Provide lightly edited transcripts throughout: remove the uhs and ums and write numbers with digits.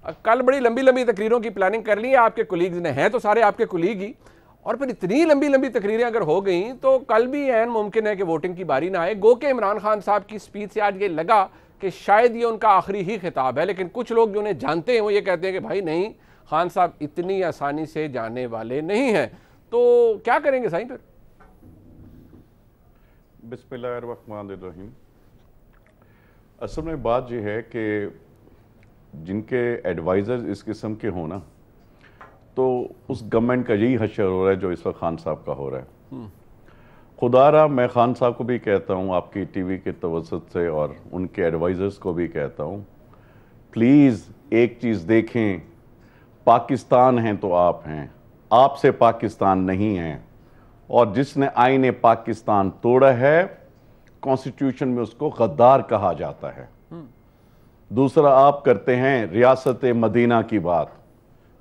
कल बड़ी लंबी लंबी तकरीरों की प्लानिंग कर ली है आपके कोलीग्स ने, हैं तो सारे आपके कोलीग ही, और फिर इतनी लंबी लंबी तकरीरें अगर हो गई तो कल भी ऐन मुमकिन है कि वोटिंग की बारी ना आए। गो के इमरान खान साहब की स्पीच से आज ये लगा कि शायद ये उनका आखिरी ही खिताब है, लेकिन कुछ लोग जो उन्हें जानते हैं वो ये कहते हैं कि भाई नहीं, खान साहब इतनी आसानी से जाने वाले नहीं हैं। तो क्या करेंगे साईं फिर? बिस्मिल्लाहिर्रहमानिर्रहीम। असल में बात यह है कि जिनके एडवाइज़र्स इस किस्म के हो ना, तो उस गवर्नमेंट का यही हशर हो रहा है जो इस वक्त खान साहब का हो रहा है। खुदारा मैं खान साहब को भी कहता हूँ आपकी टीवी के तवज्जुह से, और उनके एडवाइज़र्स को भी कहता हूँ, प्लीज़ एक चीज़ देखें, पाकिस्तान हैं तो आप हैं, आपसे पाकिस्तान नहीं है। और जिसने आईने पाकिस्तान तोड़ा है, कॉन्स्टिट्यूशन में उसको गद्दार कहा जाता है। दूसरा, आप करते हैं रियासत मदीना की बात।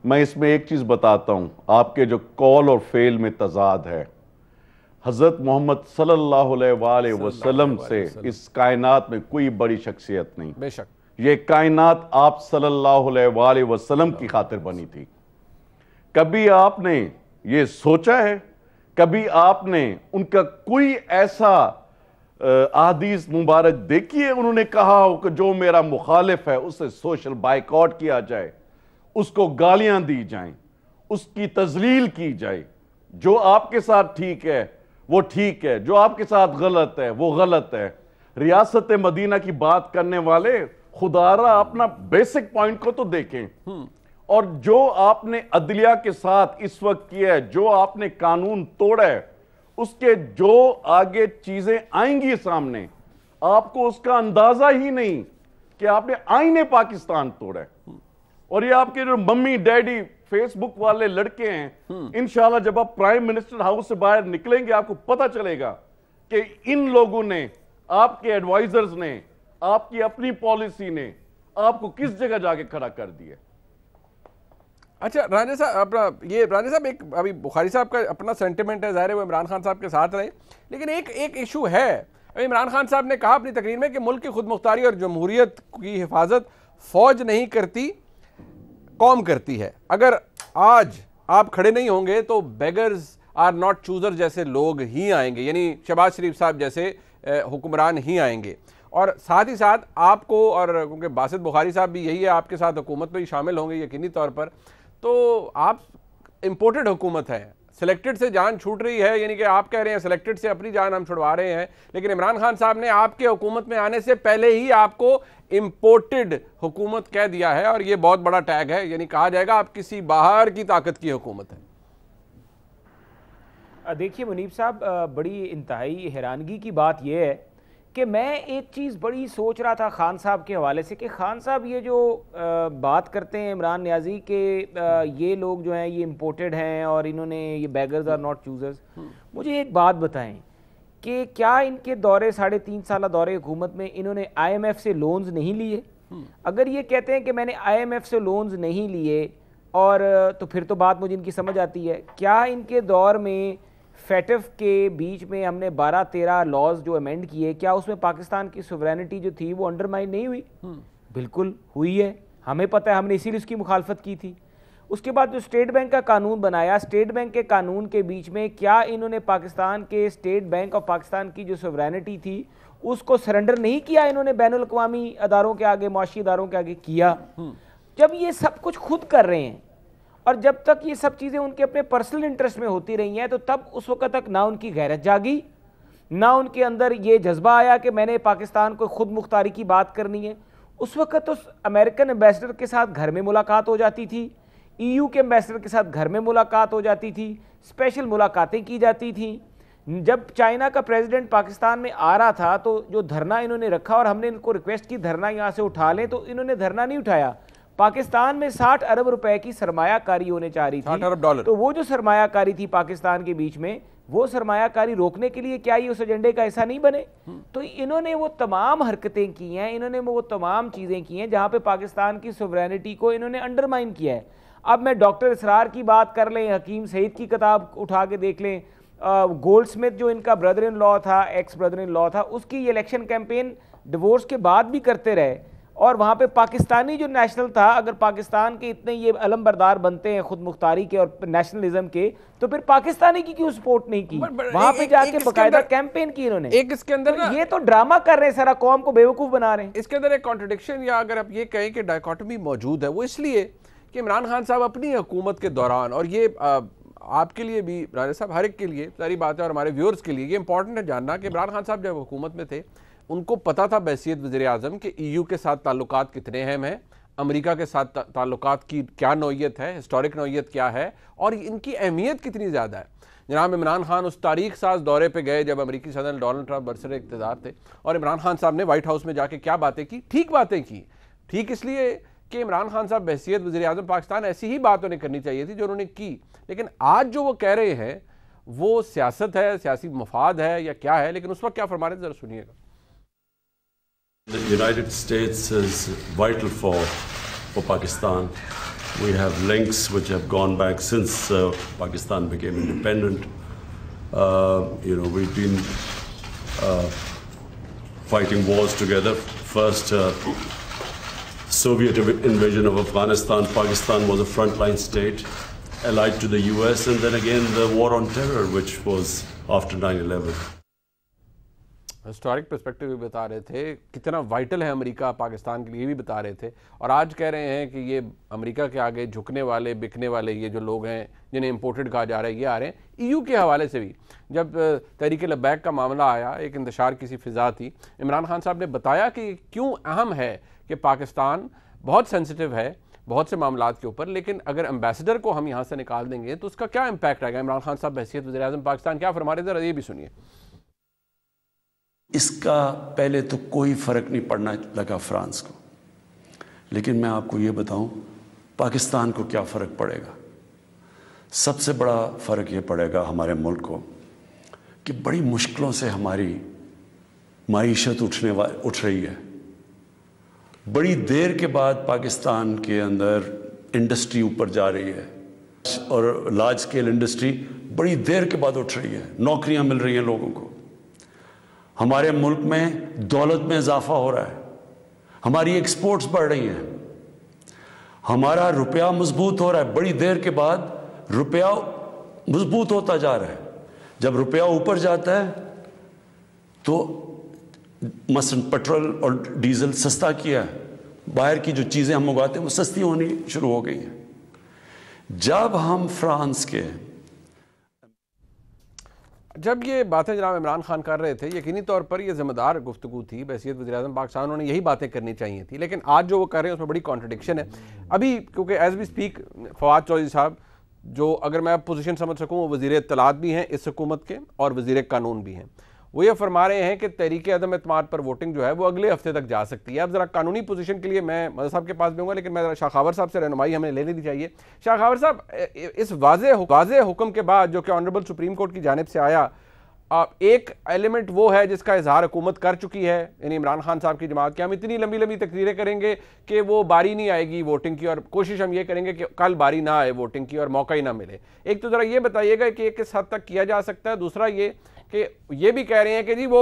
मैं इसमें एक चीज़ बताता हूँ, आपके जो कॉल और फेल में तजाद है। हज़रत मोहम्मद सल्लल्लाहु अलैहि वसल्लम से इस कायनात में कोई बड़ी शख्सियत नहीं, बेशक ये कायनात आप सल्लल्लाहु अलैहि वसल्लम की खातिर बनी थी। कभी आपने ये सोचा है, कभी आपने उनका कोई ऐसा अहादीस मुबारक देखी है उन्होंने कहा हो कि जो मेरा मुखालिफ है उसे सोशल बाइकआउट किया जाए, उसको गालियां दी जाएं, उसकी तजलील की जाए? जो आपके साथ ठीक है वो ठीक है, जो आपके साथ गलत है वो गलत है। रियासत मदीना की बात करने वाले खुदारा अपना बेसिक पॉइंट को तो देखें। और जो आपने अदलिया के साथ इस वक्त किया है, जो आपने कानून तोड़ा है, उसके जो आगे चीजें आएंगी सामने, आपको उसका अंदाजा ही नहीं कि आपने आईने पाकिस्तान तोड़ा है। और ये आपके जो मम्मी डैडी फेसबुक वाले लड़के हैं, इंशाल्लाह जब आप प्राइम मिनिस्टर हाउस से बाहर निकलेंगे आपको पता चलेगा कि इन लोगों ने, आपके एडवाइजर्स ने, आपकी अपनी पॉलिसी ने आपको किस जगह जाके खड़ा कर दिया। अच्छा राना साहब, राना साहब एक अभी बुखारी साहब का अपना सेंटिमेंट है, ज़ाहिर है वो इमरान खान साहब के साथ रहे, लेकिन एक इशू है। इमरान खान साहब ने कहा अपनी तकरीर में कि मुल्क की खुद मुख्तारी और जमहूरियत की हिफाजत फौज नहीं करती, कौम करती है। अगर आज आप खड़े नहीं होंगे तो बेगर्स आर नॉट चूजर जैसे लोग ही आएंगे, यानी शहबाज शरीफ साहब जैसे हुक्मरान ही आएंगे। और साथ ही साथ आपको, और क्योंकि बासित बुखारी साहब भी यही है, आपके साथ हुकूमत में ही शामिल होंगे यकीनी तौर पर, तो आप इम्पोर्टेड हुकूमत है, सिलेक्टेड से जान छूट रही है, यानी कि आप कह रहे हैं सिलेक्टेड से अपनी जान हम छुड़वा रहे हैं, लेकिन इमरान खान साहब ने आपके हुकूमत में आने से पहले ही आपको इम्पोर्टेड हुकूमत कह दिया है, और ये बहुत बड़ा टैग है, यानी कहा जाएगा आप किसी बाहर की ताकत की हुकूमत है। देखिए मुनीब साहब, बड़ी इंतहाई हैरानगी की बात यह है कि मैं एक चीज़ बड़ी सोच रहा था खान साहब के हवाले से कि खान साहब ये जो बात करते हैं इमरान नियाज़ी के ये लोग जो हैं ये इम्पोर्टेड हैं और इन्होंने ये बेगर्स आर नॉट चूजर्स, मुझे एक बात बताएं कि क्या इनके दौरे 3.5 साल दौरे हुकूमत में इन्होंने IMF से लोन्स नहीं लिए? अगर ये कहते हैं कि मैंने IMF से लोन्स नहीं लिए, और तो फिर तो बात मुझे इनकी समझ आती है। क्या इनके दौर में फेटफ के बीच में हमने 12-13 लॉज जो अमेंड किए, क्या उसमें पाकिस्तान की सोवरेनिटी जो थी वो अंडरमाइन नहीं हुई? बिल्कुल हुई है, हमें पता है, हमने इसीलिए उसकी मुखालफत की थी। उसके बाद जो स्टेट बैंक का कानून बनाया, स्टेट बैंक के कानून के बीच में क्या इन्होंने पाकिस्तान के स्टेट बैंक ऑफ पाकिस्तान की जो सोवरेनिटी थी उसको सरेंडर नहीं किया इन्होंने बैनुल अक़वामी अदारों के आगे, मुआशी अदारों के आगे किया? जब ये सब कुछ खुद कर रहे हैं और जब तक ये सब चीज़ें उनके अपने पर्सनल इंटरेस्ट में होती रही हैं, तो तब उस वक्त तक ना उनकी गैरत जागी, ना उनके अंदर ये जज्बा आया कि मैंने पाकिस्तान को खुद मुख्तारी की बात करनी है। उस वक्त तो अमेरिकन एम्बेसडर के साथ घर में मुलाकात हो जाती थी, EU के एम्बेसडर के साथ घर में मुलाकात हो जाती थी, स्पेशल मुलाकातें की जाती थी। जब चाइना का प्रेसिडेंट पाकिस्तान में आ रहा था तो जो धरना इन्होंने रखा, और हमने इनको रिक्वेस्ट की धरना यहाँ से उठा लें, तो इन्होंने धरना नहीं उठाया। पाकिस्तान में 60 अरब रुपए की सरमायाकारी होने चाह रही थी, 60 अरब डॉलर। तो वो जो सरमायाकारी थी पाकिस्तान के बीच में, वो सरमायाकारी रोकने के लिए क्या ये उस एजेंडे का हिस्सा नहीं बने? तो इन्होंने वो तमाम हरकतें की हैं, इन्होंने वो तमाम चीज़ें की हैं जहाँ पे पाकिस्तान की सोवरेनिटी को इन्होंने अंडरमाइन किया है। अब मैं डॉक्टर इसरार की बात कर लें, हकीम सईद की किताब उठा के देख लें, गोल्ड स्मिथ जो इनका ब्रदर इन लॉ था, एक्स ब्रदर इन लॉ था, उसकी इलेक्शन कैंपेन डिवोर्स के बाद भी करते रहे, और वहाँ पे पाकिस्तानी जो नेशनल था, अगर पाकिस्तान के इतने ये अलमबरदार बनते हैं खुद मुख्तारी के और नेशनलिज्म के, तो फिर पाकिस्तानी की क्यों सपोर्ट नहीं की? वहाँ पे जाके बकायदा कैंपेन की इन्होंने। एक इसके अंदर तो ये तो ड्रामा कर रहे हैं, सारा कौम को बेवकूफ़ बना रहे हैं। इसके अंदर एक कॉन्ट्रडिक्शन, या अगर आप ये कहें कि डायकोटमी मौजूद है, वो इसलिए कि इमरान खान साहब अपनी हुकूमत के दौरान, और ये आपके लिए भी राजा साहब, हर एक के लिए सारी बात है, और हमारे व्यूअर्स के लिए ये इंपॉर्टेंट है जानना कि इमरान खान साहब जब हुकूमत में थे उनको पता था बहसीत वज़ीर आज़म कि EU के साथ ताल्लुकात कितने अहम हैं, अमेरिका के साथ ताल्लुकात की क्या नौयत है, हिस्टोरिक नौयत क्या है, और इनकी अहमियत कितनी ज़्यादा है। जनाब इमरान खान उस तारीख साज दौरे पे गए जब अमेरिकी सदर डोनाल्ड ट्रंप बरसर इक़्तिदार थे, और इमरान खान साहब ने वाइट हाउस में जाके क्या बातें की, ठीक बातें की। ठीक इसलिए कि इमरान खान साहब बहसीत वज़ीर आज़म पाकिस्तान ऐसी ही बात उन्हें करनी चाहिए थी जो उन्होंने की। लेकिन आज जो वो कह रहे हैं वो सियासत है, सियासी मफाद है या क्या है, लेकिन उस वक्त क्या फरमा रहे थे, ज़रा सुनिएगा। The United States is vital for Pakistan. We have links which have gone back since Pakistan became independent. We've been fighting wars together. First, Soviet invasion of Afghanistan, Pakistan was a frontline state, allied to the US, and then again the war on terror, which was after 9/11. Historic perspective भी बता रहे थे, कितना vital है America Pakistan के लिए भी बता रहे थे, और आज कह रहे हैं कि ये अमेरिका के आगे झुकने वाले, बिकने वाले ये जो लोग हैं जिन्हें इंपोर्टेड कहा जा रहा है, ये आ रहे हैं। EU के हवाले से भी जब तहरीक लब्बैक का मामला आया, एक इंतशार की सी फिज़ा थी, इमरान खान साहब ने बताया कि क्यों अहम है कि पाकिस्तान बहुत सेंसिटिव है बहुत से मामलात के ऊपर, लेकिन अगर एम्बेसडर को हम यहाँ से निकाल देंगे तो उसका क्या इम्पैक्ट आएगा। इमरान खान साहब बहसीत वज़ीर आज़म पाकिस्तान क्या फरमा रहे थे, ये भी सुनिए। इसका पहले तो कोई फ़र्क नहीं पड़ना लगा फ्रांस को, लेकिन मैं आपको ये बताऊं पाकिस्तान को क्या फ़र्क पड़ेगा। सबसे बड़ा फ़र्क ये पड़ेगा हमारे मुल्क को कि बड़ी मुश्किलों से हमारी माईशत उठ रही है। बड़ी देर के बाद पाकिस्तान के अंदर इंडस्ट्री ऊपर जा रही है, और लार्ज स्केल इंडस्ट्री बड़ी देर के बाद उठ रही है, नौकरियां मिल रही हैं लोगों को, हमारे मुल्क में दौलत में इजाफा हो रहा है, हमारी एक्सपोर्ट्स बढ़ रही हैं, हमारा रुपया मजबूत हो रहा है। बड़ी देर के बाद रुपया मजबूत होता जा रहा है। जब रुपया ऊपर जाता है तो मसलन पेट्रोल और डीजल सस्ता किया है, बाहर की जो चीज़ें हम उगाते हैं वो सस्ती होनी शुरू हो गई हैं। जब हम फ्रांस के जब ये बातें जनाब इमरान खान कर रहे थे, यकीनी तौर पर ये ज़िम्मेदार गुफ्तगू थी, बहसीत वज़ीर-ए-आज़म पाकिस्तान, उन्होंने यही बातें करनी चाहिए थी। लेकिन आज जो वो कर रहे हैं उसमें बड़ी कॉन्ट्रडिक्शन है अभी, क्योंकि as we speak Fawad Chaudhry साहब, जो अगर मैं पोजीशन समझ सकूँ, वो वज़ीर इत्तलात भी हैं इस हुकूमत के और वज़ीर कानून भी हैं। वो ये फरमा रहे हैं कि तहरीक अदम एतमाद पर वोटिंग जो है वो अगले हफ्ते तक जा सकती है। अब ज़रा कानूनी पोजीशन के लिए मैं मदद साहब के पास भी हूँगा, लेकिन मैं शाखावर साहब से रहनुमाई हमें ले लेनी चाहिए। शाखावर साहब, इस वाज़े हुक्म के बाद जो कि ऑनरेबल सुप्रीम कोर्ट की जानिब से आया, एक एलिमेंट वो है जिसका इजहार हुकूमत कर चुकी है, यानी इमरान खान साहब की जमात कि हम इतनी लंबी लंबी तकरीरें करेंगे कि वो बारी नहीं आएगी वोटिंग की, और कोशिश हम ये करेंगे कि कल बारी ना आए वोटिंग की और मौका ही ना मिले। एक तो ज़रा ये बताइएगा कि किस हद तक किया जा सकता है। दूसरा ये कि ये भी कह रहे हैं कि जी वो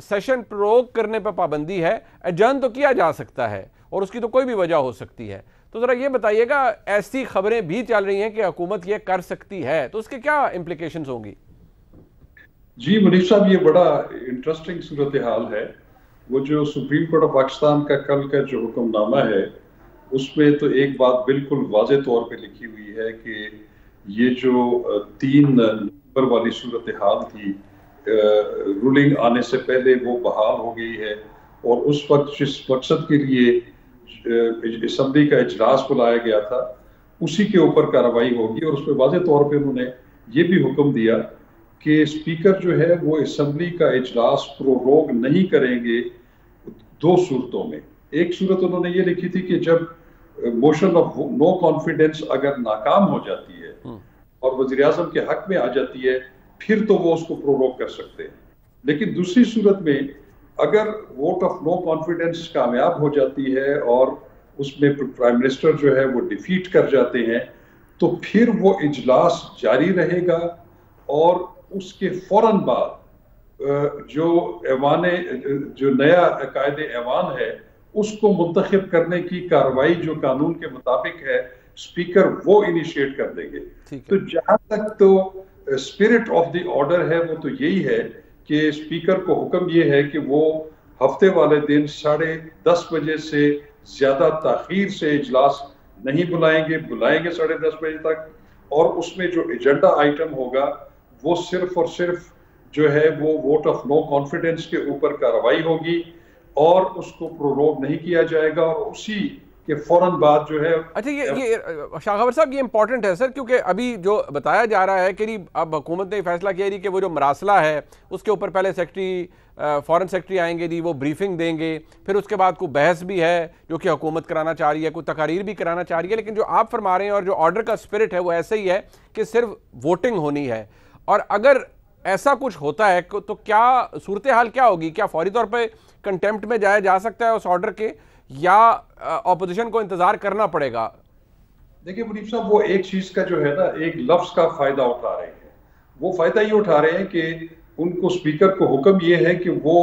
सेशन प्रोरोग करने पर पाबंदी है, एडजर्न तो किया जा सकता है और उसकी तो कोई भी वजह हो सकती है। तो ज़रा ये बताइएगा, ऐसी खबरें भी चल रही हैं कि हुकूमत ये कर सकती है, तो उसके क्या इम्प्लीकेशंस होंगी? जी मुनीफ साहब, ये बड़ा इंटरेस्टिंग सूरत हाल है। वो जो सुप्रीम कोर्ट ऑफ पाकिस्तान का कल का जो हुक्मनामा है उसमें तो एक बात बिल्कुल वाज़े तौर पे लिखी हुई है कि ये जो 3 नवंबर वाली सूरत हाल थी, रूलिंग आने से पहले वो बहाल हो गई है, और उस वक्त जिस मकसद के लिए असम्बली का इजलास बुलाया गया था उसी के ऊपर कार्रवाई होगी। और उसमें वाज़े तौर पे उन्होंने ये भी हुक्म दिया कि स्पीकर जो है वो असम्बली का इजलास प्रोरोग नहीं करेंगे 2 सूरतों में। एक सूरत उन्होंने ये लिखी थी कि जब मोशन ऑफ नो कॉन्फिडेंस अगर नाकाम हो जाती है और वज़ीर आज़म के हक में आ जाती है, फिर तो वो उसको प्रोरोग कर सकते हैं। लेकिन दूसरी सूरत में अगर वोट ऑफ नो कॉन्फिडेंस कामयाब हो जाती है और उसमें प्राइम मिनिस्टर जो है वो डिफीट कर जाते हैं, तो फिर वो इजलास जारी रहेगा और उसके फौरन बाद जो नया कायदे ऐवान है उसको मुंतखब करने की कार्रवाई जो कानून के मुताबिक है स्पीकर वो इनिशिएट कर देंगे। तो जहां तक तो स्पिरिट ऑफ द ऑर्डर है वो तो यही है कि स्पीकर को हुक्म ये है कि वो हफ्ते वाले दिन 10:30 बजे से ज्यादा ताखीर से इजलास नहीं बुलाएंगे 10:30 बजे तक, और उसमें जो एजेंडा आइटम होगा वो सिर्फ और सिर्फ जो है वो वोट ऑफ नो कॉन्फिडेंस के ऊपर कार्रवाई होगी और उसको प्रोरोग नहीं किया जाएगा, और उसी के फौरन बाद जो है। अच्छा, ये शाह खबर साहब, ये इंपॉर्टेंट है सर, क्योंकि अभी जो बताया जा रहा है कि अब हुकूमत ने फैसला किया कि वो जो मरासला है उसके ऊपर पहले फॉरेन सेक्रेटरी आएंगे जी, वो ब्रीफिंग देंगे, फिर उसके बाद कोई बहस भी है जो कि हुकूमत कराना चाह रही है, कोई तकारीर भी कराना चाह रही है, लेकिन जो आप फरमा रहे हैं और जो ऑर्डर का स्पिरिट है वो ऐसे ही है कि सिर्फ वोटिंग होनी है। और अगर ऐसा कुछ होता है तो क्या सूरत हाल क्या होगी? क्या फौरी तौर पर कंटेम्प्ट में जाया जा सकता है उस ऑर्डर के, या ऑपोजिशन को इंतजार करना पड़ेगा? देखिए मुनीफ साहब, वो एक चीज का जो है ना, एक लफ्ज का फायदा उठा रहे हैं। वो फायदा ये उठा रहे हैं कि उनको स्पीकर को हुक्म ये है कि वो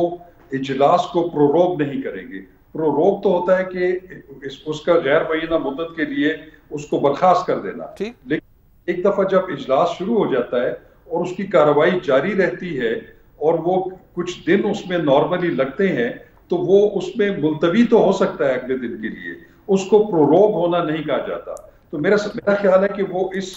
इजलास को प्रोरोग नहीं करेंगे। प्रोरोग तो होता है कि उसका गैर मुअय्यना मुद्दत के लिए उसको बर्खास्त कर देना। लेकिन एक दफा जब इजलास शुरू हो जाता है और उसकी कार्रवाई जारी रहती है और वो कुछ दिन उसमें नॉर्मली लगते हैं, तो वो उसमें मुलतवी तो हो सकता है अगले दिन के लिए, उसको प्रोरोग होना नहीं कहा जाता। तो मेरा ख्याल है कि वो इस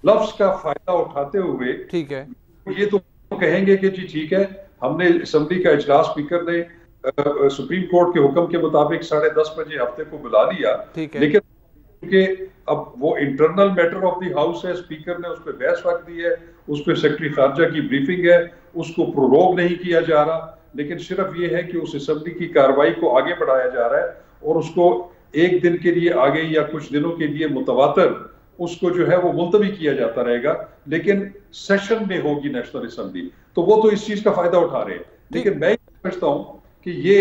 लफ्ज का फायदा उठाते हुए ठीक है ये तो कहेंगे कि जी ठीक है, हमने असेंबली का इजलास स्पीकर ने सुप्रीम कोर्ट के हुक्म के मुताबिक 10:30 बजे हफ्ते को बुला लिया, लेकिन क्योंकि अब वो internal matter of the house है, स्पीकर ने उस पर बहस रख दी है, उस पर सेक्रेटरी खारजा की ब्रीफिंग है, उसको प्रोरोग नहीं किया जा रहा, लेकिन सिर्फ ये है कि उस असेंबली की कार्रवाई को आगे बढ़ाया जा रहा है और उसको एक दिन के लिए आगे या कुछ दिनों के लिए मुतवातर उसको जो है वो मुलतवी किया जाता रहेगा, लेकिन सेशन में होगी नेशनल असेंबली। तो वो तो इस चीज का फायदा उठा रहे हैं, लेकिन मैं समझता हूँ कि ये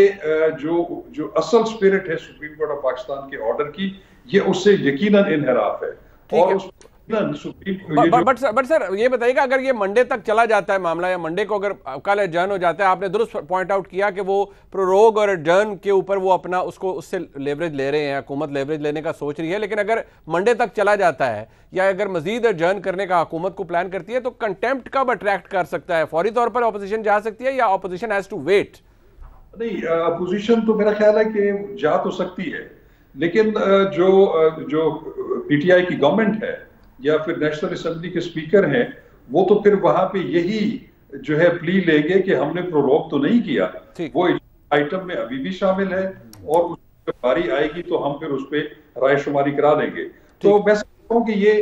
जो असल स्पिरिट है सुप्रीम कोर्ट ऑफ पाकिस्तान के ऑर्डर की, ये उससे यकीनन इनहराफ है। और बट सर ये बताइएगा, अगर ये मंडे तक चला जाता है मामला, या मंडे को अगर कल एडजर्न हो जाता है, आपने दुरुस्त पॉइंट आउट किया कि वो प्रोरोग और एडजर्न के ऊपर वो अपना उससे लेवरेज ले रहे हैं, हुकूमत लेवरेज लेने का सोच रही है, लेकिन अगर मंडे तक चला जाता है या अगर मजीद एडजर्न करने का हुकूमत को प्लान करती है, तो कंटेम्प्ट कब अट्रैक्ट कर सकता है? फौरी तौर पर अपोजिशन जा सकती है या अपोजिशन हैज टू वेट? नहीं, अपोजिशन तो मेरा ख्याल है कि जा तो सकती है, लेकिन जो पीटीआई की गवर्नमेंट है या फिर नेशनल असेंबली के स्पीकर हैं, वो तो फिर वहां पे यही जो है प्ली लेंगे कि हमने प्रोरोग तो नहीं किया, वो आइटम में अभी भी शामिल है और उस पर बारी आएगी तो हम फिर उस पर रायशुमारी करा देंगे। तो मैं समझता हूँ कि ये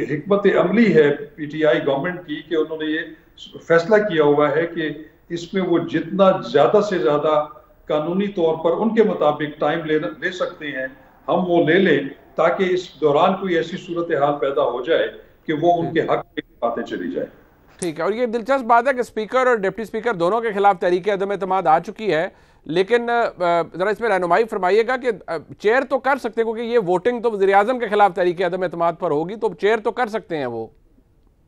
हिकमत अमली है पीटीआई गवर्नमेंट की कि उन्होंने ये फैसला किया हुआ है कि इसमें वो जितना ज्यादा से ज्यादा कानूनी तौर पर उनके मुताबिक टाइम ले सकते हैं, हम वो ले लें, ताकि इस दौरान कोई ऐसी सूरत हाल पैदा हो जाए कि वो उनके हक में बातें चली जाए। ठीक है, और ये दिलचस्प बात है कि स्पीकर और डिप्टी स्पीकर दोनों के खिलाफ तहरीक अदम एतमाद आ चुकी है, लेकिन जरा इसमें रहनुमाई फरमाइएगा कि चेयर तो कर सकते हैं, क्योंकि ये वोटिंग तो वज़ीर आज़म के खिलाफ तहरीक अदम एतमाद पर होगी, तो चेयर तो कर सकते हैं वो।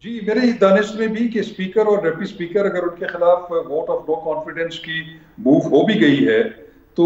जी, मेरे दानिश में भी कि स्पीकर और डिप्टी स्पीकर अगर उनके खिलाफ वोट ऑफ नो कॉन्फिडेंस की मूव हो भी गई है, तो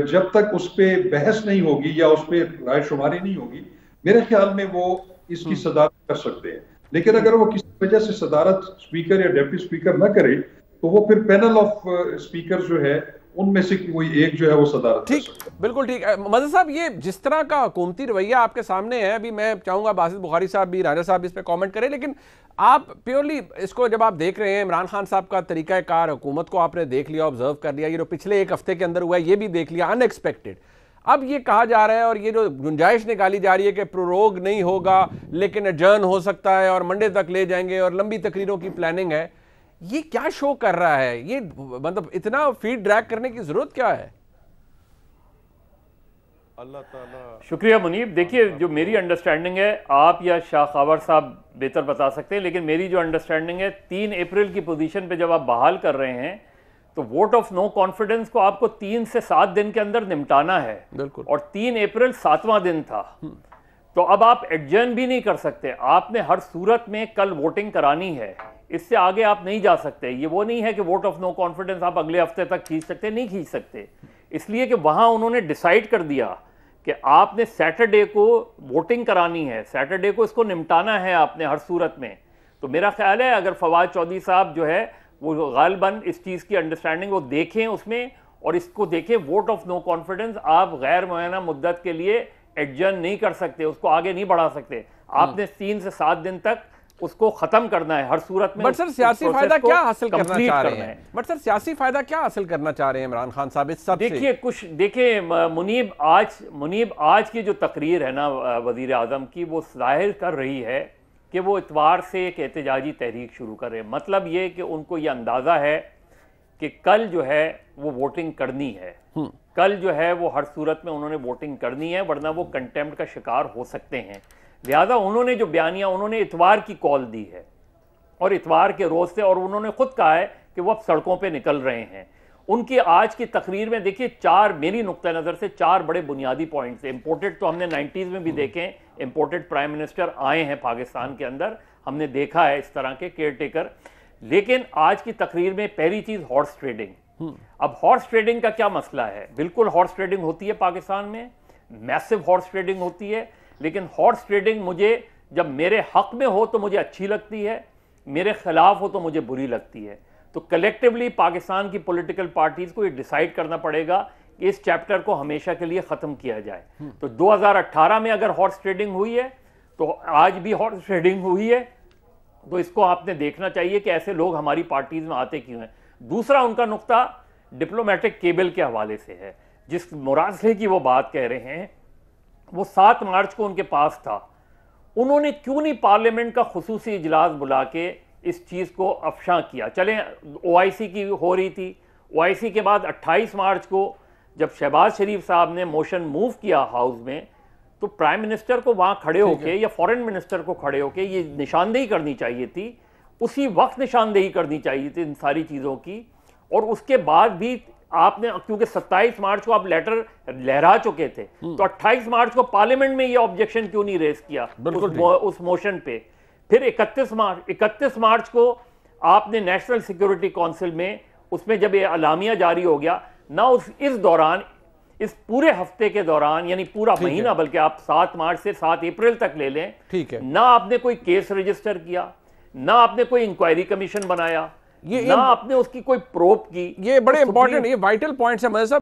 जब तक उस पर बहस नहीं होगी या उस पर रायशुमारी नहीं होगी, मेरे ख्याल में वो इसकी सदारत कर सकते हैं। लेकिन अगर वो किसी वजह से सदारत स्पीकर या डिप्टी स्पीकर ना करे, तो वो फिर पैनल ऑफ स्पीकर जो है उनमें से कोई एक जो है वो सदारत। ठीक, बिल्कुल ठीक। मज़हर साहब, ये जिस तरह का हुकूमती रवैया आपके सामने है, अभी मैं चाहूँगा बासित बुखारी साहब भी, राजा साहब भी इस पर कॉमेंट करें, लेकिन आप प्योरली इसको जब आप देख रहे हैं, इमरान खान साहब का तरीक़ाकार हुकूमत को आपने देख लिया, ऑब्जर्व कर लिया, ये जो पिछले एक हफ्ते के अंदर हुआ है ये भी देख लिया, अनएक्सपेक्टेड। अब ये कहा जा रहा है और ये जो गुंजाइश निकाली जा रही है कि प्रोरोग नहीं होगा लेकिन एडजर्न हो सकता है और मंडे तक ले जाएंगे और लंबी तकरीरों की प्लानिंग है, ये क्या शो कर रहा है? ये मतलब इतना फीड ड्रैग करने की जरूरत क्या है? अल्लाह ताला शुक्रिया मुनीब। देखिए, जो मेरी अंडरस्टैंडिंग है, आप या शाह खबर साहब बेहतर बता सकते हैं, लेकिन मेरी जो अंडरस्टैंडिंग है, 3 अप्रैल की पोजीशन पे जब आप बहाल कर रहे हैं तो वोट ऑफ नो कॉन्फिडेंस को आपको 3 से 7 दिन के अंदर निपटाना है। बिल्कुल। और 3 अप्रैल 7वां दिन था, तो अब आप एडजर्न भी नहीं कर सकते, आपने हर सूरत में कल वोटिंग करानी है, इससे आगे आप नहीं जा सकते। ये वो नहीं है कि वोट ऑफ नो कॉन्फिडेंस आप अगले हफ्ते तक खींच सकते, नहीं खींच सकते। इसलिए कि वहां उन्होंने डिसाइड कर दिया कि आपने सैटरडे को वोटिंग करानी है, सैटरडे को इसको निपटाना है आपने हर सूरत में। तो मेरा ख्याल है अगर फवाद चौधरी साहब जो है वो गालिबन इस चीज़ की अंडरस्टैंडिंग वो देखें उसमें, और इसको देखें वोट ऑफ नो कॉन्फिडेंस आप गैर मुअय्यना मुद्दत के लिए एडजर्न नहीं कर सकते, उसको आगे नहीं बढ़ा सकते। आपने 3 से 7 दिन तक उसको खत्म करना है हर सूरत में। बट सर सियासी फायदा क्या हासिल करना चाह रहे हैं? बट सर सियासी फायदा क्या हासिल करना चाह रहे हैं इमरान खान साहब इस सब से? देखिए मुनीब आज की जो तकरीर है ना वजीर आजम की, वो जाहिर कर रही है कि वो इतवार से एक एहतजाजी तहरीक शुरू कर रहे हैं। मतलब ये कि उनको ये अंदाज़ा है कि कल जो है वो वोटिंग करनी है, कल जो है वो हर सूरत में उन्होंने वोटिंग करनी है, वरना वो कंटेम्प्ट का शिकार हो सकते हैं। लिहाजा उन्होंने जो बयानियाँ उन्होंने इतवार की कॉल दी है और इतवार के रोज़ से, और उन्होंने खुद कहा है कि वो अब सड़कों पे निकल रहे हैं। उनकी आज की तकरीर में देखिए 4 मेरी नुक्ता नज़र से 4 बड़े बुनियादी पॉइंट्स। इम्पोर्टेड तो हमने 90s में भी देखे, इम्पोर्टेड प्राइम मिनिस्टर आए हैं पाकिस्तान के अंदर, हमने देखा है इस तरह के केयर टेकर। लेकिन आज की तकरीर में पहली चीज़ हॉर्स ट्रेडिंग। अब हॉर्स ट्रेडिंग का क्या मसला है? बिल्कुल हॉर्स ट्रेडिंग होती है पाकिस्तान में, मैसिव हॉर्स ट्रेडिंग होती है, लेकिन हॉर्स ट्रेडिंग मुझे जब मेरे हक में हो तो मुझे अच्छी लगती है, मेरे खिलाफ हो तो मुझे बुरी लगती है। तो कलेक्टिवली पाकिस्तान की पॉलिटिकल पार्टीज को ये डिसाइड करना पड़ेगा कि इस चैप्टर को हमेशा के लिए ख़त्म किया जाए। तो 2018 में अगर हॉर्स ट्रेडिंग हुई है तो आज भी हॉर्स ट्रेडिंग हुई है, तो इसको आपने देखना चाहिए कि ऐसे लोग हमारी पार्टीज में आते क्यों हैं। दूसरा उनका नुक्ता डिप्लोमेटिक केबल के हवाले से है। जिस मुरासले की वो बात कह रहे हैं वो 7 मार्च को उनके पास था, उन्होंने क्यों नहीं पार्लियामेंट का खुसूसी इजलास बुला के इस चीज़ को अफशा किया? चलें OIC की हो रही थी, OIC के बाद 28 मार्च को जब शहबाज शरीफ साहब ने मोशन मूव किया हाउस में, तो प्राइम मिनिस्टर को वहाँ खड़े होके या फॉरेन मिनिस्टर को खड़े होके ये निशानदेही करनी चाहिए थी, उसी वक्त निशानदेही करनी चाहिए थी इन सारी चीज़ों की। और उसके बाद भी आपने, क्योंकि 27 मार्च को आप लेटर लहरा चुके थे, तो 28 मार्च को पार्लियामेंट में ये ऑब्जेक्शन क्यों नहीं रेज किया उस मोशन पे? फिर 31 मार्च को आपने नेशनल सिक्योरिटी काउंसिल में, उसमें जब ये अलामिया जारी हो गया ना, इस दौरान, इस पूरे हफ्ते के दौरान, यानी पूरा महीना, बल्कि आप 7 मार्च से 7 अप्रैल तक ले लें, ठीक है, ना आपने कोई केस रजिस्टर किया, ना आपने कोई इंक्वायरी कमीशन बनाया, ना आपने उसकी कोई प्रोब की। ये बड़े इंपॉर्टेंट, ये वाइटल पॉइंट्स है।